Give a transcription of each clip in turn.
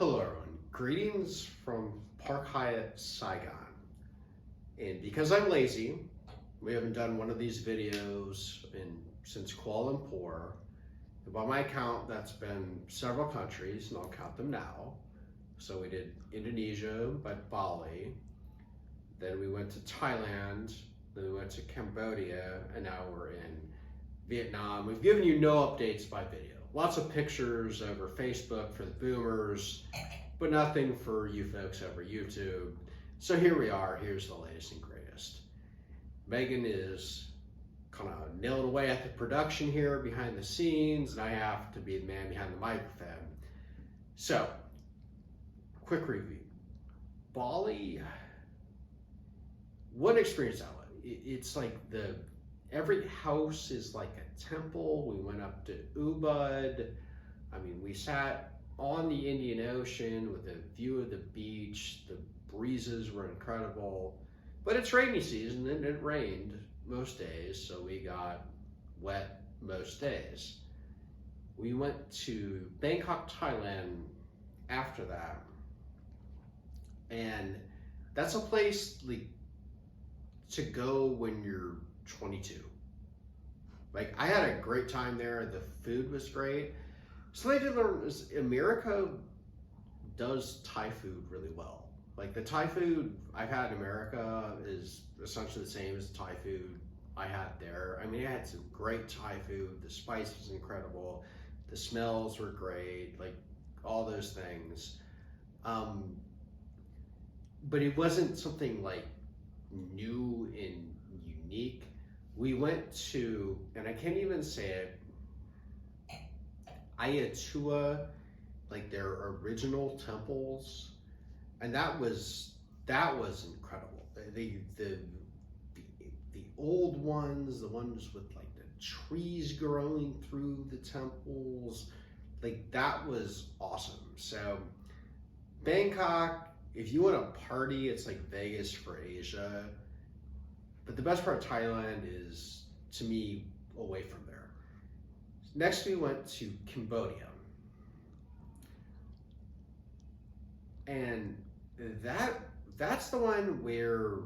Hello everyone, greetings from Park Hyatt, Saigon. And because I'm lazy, we haven't done one of these videos since Kuala Lumpur. And by my count, that's been several countries, and I'll count them now. So we did Indonesia, but Bali. Then we went to Thailand, then we went to Cambodia, and now we're in Vietnam. We've given you no updates by video. Lots of pictures over Facebook for the boomers, but nothing for you folks over YouTube. So here we are, here's the latest and greatest. Megan is kind of nailing away at the production here behind the scenes, and I have to be the man behind the microphone. So, quick review. Bali, what experience that was. It's like every house is like a temple. We went up to Ubud. I mean, we sat on the Indian Ocean with a view of the beach. The breezes were incredible, but it's rainy season and it rained most days, so we got wet most days. We went to Bangkok, Thailand after that, and that's a place like to go when you're 22. Like, I had a great time there. The food was great. So I did learn is America does Thai food really well. Like, the Thai food I've had in America is essentially the same as the Thai food I had there. I mean, I had some great Thai food. The spice was incredible. The smells were great. Like, all those things. But it wasn't something like new and unique. We went to, and I can't even say it, Ayatua, like their original temples, and that was incredible. The old ones, the ones with like the trees growing through the temples, like that was awesome. So Bangkok, if you want to party, it's like Vegas for Asia. But the best part of Thailand is, to me, away from there. Next, we went to Cambodia. And that's the one where,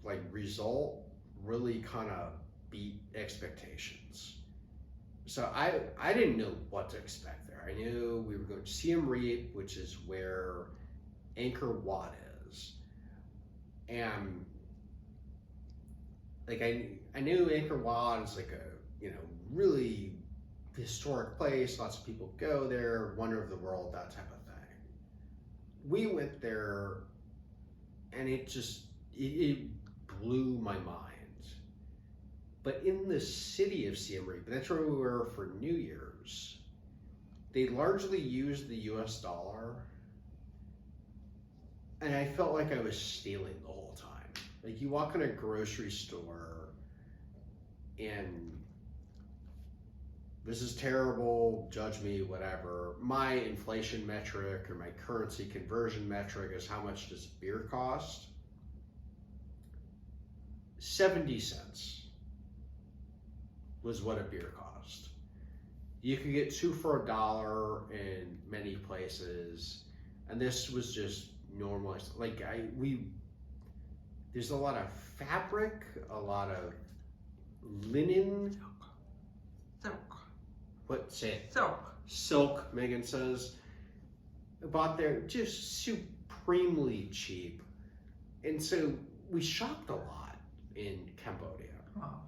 like, result really kind of beat expectations. So I didn't know what to expect there. I knew we were going to Siem Reap, which is where Angkor Wat is. And like I knew Angkor Wat is like a really historic place. Lots of people go there, wonder of the world, that type of thing. We went there, and it blew my mind. But in the city of Siem Reap, that's where we were for New Year's, they largely used the US dollar, and I felt like I was stealing the whole time. Like, you walk in a grocery store, and this is terrible, judge me, whatever. My inflation metric or my currency conversion metric is how much does beer cost? 70 cents was what a beer cost. You could get two for $1 in many places, and this was just normalized. Like, there's a lot of fabric, a lot of linen. Silk. What, say it? Silk. Silk, Megan says. Bought there just supremely cheap. And so we shopped a lot in Cambodia. Wow.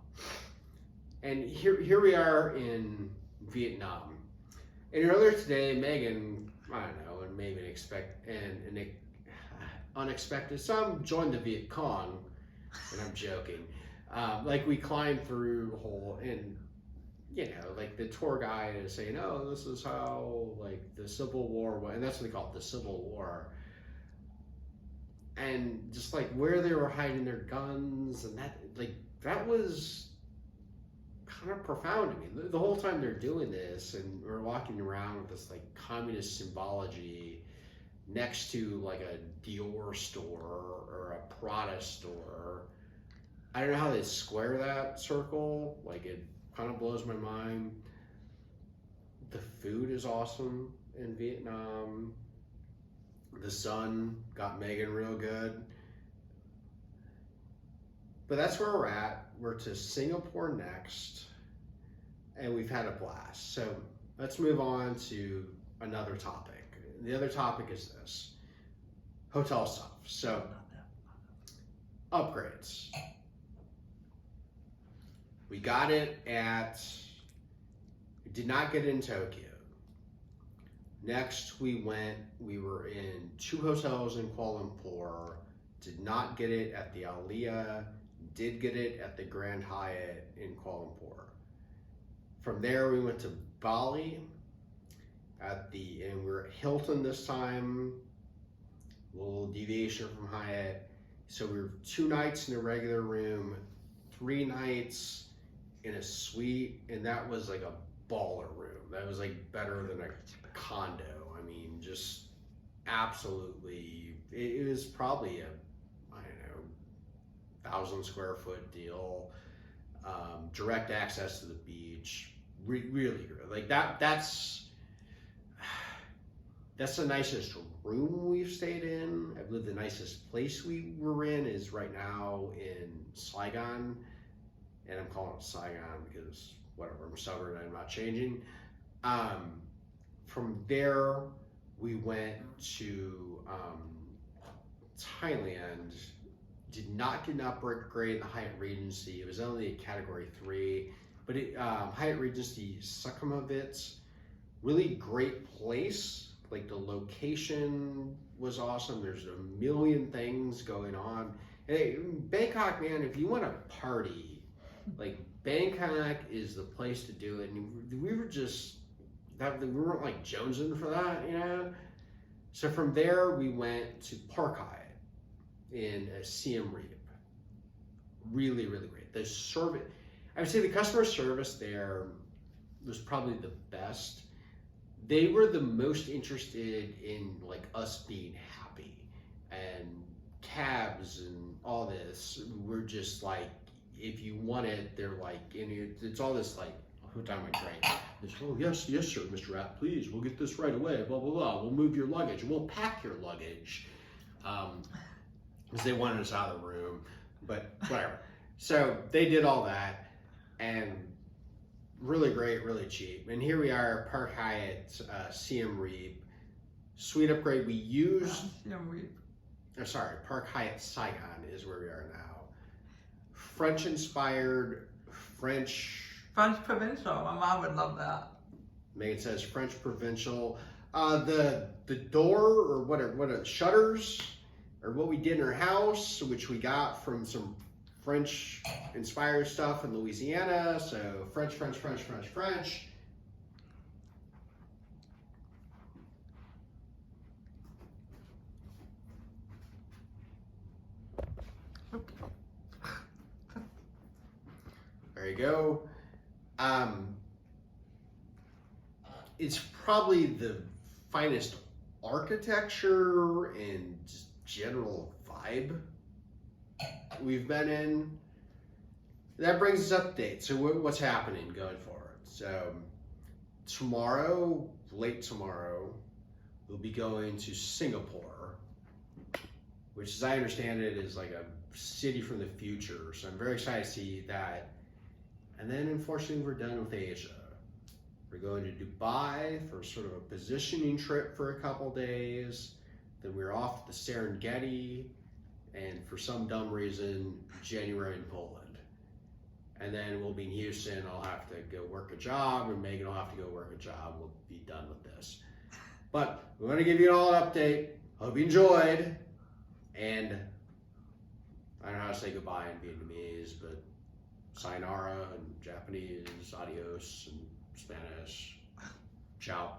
And here we are in Vietnam. And earlier today, Megan, I don't know, and maybe unexpected. Some joined the Viet Cong, and I'm joking. Like, we climbed through the whole, and like the tour guide is saying, "Oh, this is how like the Civil War went," and that's what they call it, the Civil War. And just like where they were hiding their guns, and that was kind of profound to me. The whole time they're doing this, and we're walking around with this like communist symbology next to like a Dior store or a Prada store. I don't know how they square that circle. Like, it kind of blows my mind. The food is awesome in Vietnam. The sun got Megan real good. But that's where we're at. We're to Singapore next, and we've had a blast. So let's move on to another topic. The other topic is this: hotel stuff. So upgrades. We got it we did not get it in Tokyo. Next we were in 2 hotels in Kuala Lumpur, did not get it at the Aliyah, did get it at the Grand Hyatt in Kuala Lumpur. From there we went to Bali and we were at Hilton this time, a little deviation from Hyatt. So we were 2 nights in a regular room, 3 nights in a suite, and that was like a baller room. That was like better than a condo. I mean, just absolutely, it was probably a, I don't know, 1,000 square foot deal, direct access to the beach, really good. Like that's the nicest room we've stayed in. I believe the nicest place we were in is right now in Saigon, and I'm calling it Saigon because whatever, I'm stubborn, I'm not changing. From there, we went to Thailand. Did not get an upgrade in the Hyatt Regency. It was only a Category 3, but Hyatt Regency Sukhumvit, really great place. Like the location was awesome. There's a million things going on. Hey, Bangkok, man, if you want to party, like Bangkok is the place to do it. And we were just, we weren't like jonesing for that, you know? So from there, we went to Park Hyatt in Siem Reap. Really, really great. The service, I would say the customer service there was probably the best. They were the most interested in like us being happy, and cabs and all this. We're just like, if you want it, they're like, and it's all this like, what time am I train? Oh yes, sir, Mr. Rapp, please, we'll get this right away. Blah blah blah. We'll move your luggage. We'll pack your luggage, because they wanted us out of the room. But whatever. So they did all that, and really great, really cheap. And here we are, Park Hyatt, Siem Reap, suite upgrade. We used. Siem Reap. Oh, sorry, Park Hyatt Saigon is where we are now. French-inspired, French Provincial. My mom would love that. Megan says French Provincial. The door or what shutters or what we did in our house, which we got from some French inspired stuff in Louisiana. So French. There you go. It's probably the finest architecture and just general vibe we've been in. That brings us up to date. So what's happening going forward? So tomorrow, late tomorrow, we'll be going to Singapore, which as I understand it is like a city from the future. So I'm very excited to see that. And then unfortunately we're done with Asia. We're going to Dubai for sort of a positioning trip for a couple days. Then we're off to the Serengeti, and for some dumb reason, January in Poland. And then we'll be in Houston. I'll have to go work a job, and Megan will have to go work a job. We'll be done with this. But we want to give you all an update. Hope you enjoyed. And I don't know how to say goodbye in Vietnamese, but sayonara in Japanese, adios in Spanish, ciao.